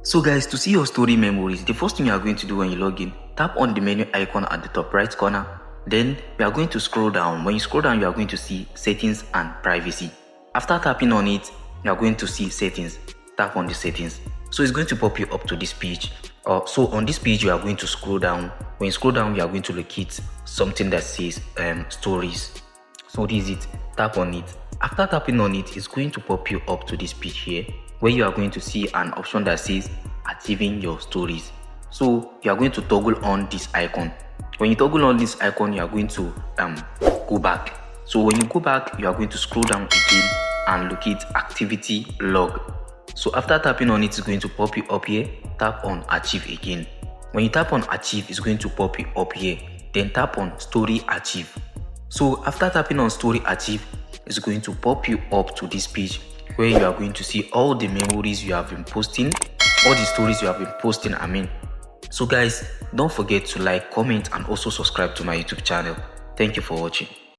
So guys, to see your story memories, the first thing you are going to do when you log in, tap on the menu icon at the top right corner. Then you are going to scroll down. When you scroll down, you are going to see settings and privacy. After tapping on it, you are going to see settings. Tap on the settings. So it's going to pop you up to this page. So on this page, you are going to scroll down. When you scroll down, you are going to locate something that says stories. So this is it. Tap on it. After tapping on it, it's going to pop you up to this page here, where you are going to see an option that says achieving your stories. So you are going to toggle on this icon. When you toggle on this icon, you are going to go back. So when you go back, you are going to scroll down again and locate activity log. So after tapping on it, it's going to pop you up here. Tap on achieve again. When you tap on achieve, it's going to pop you up here. Then tap on story achieve. So after tapping on story achieve, it's going to pop you up to this page where you are going to see all the memories you have been posting, all the stories you have been posting, So guys, don't forget to like, comment and also subscribe to my YouTube channel. Thank you for watching.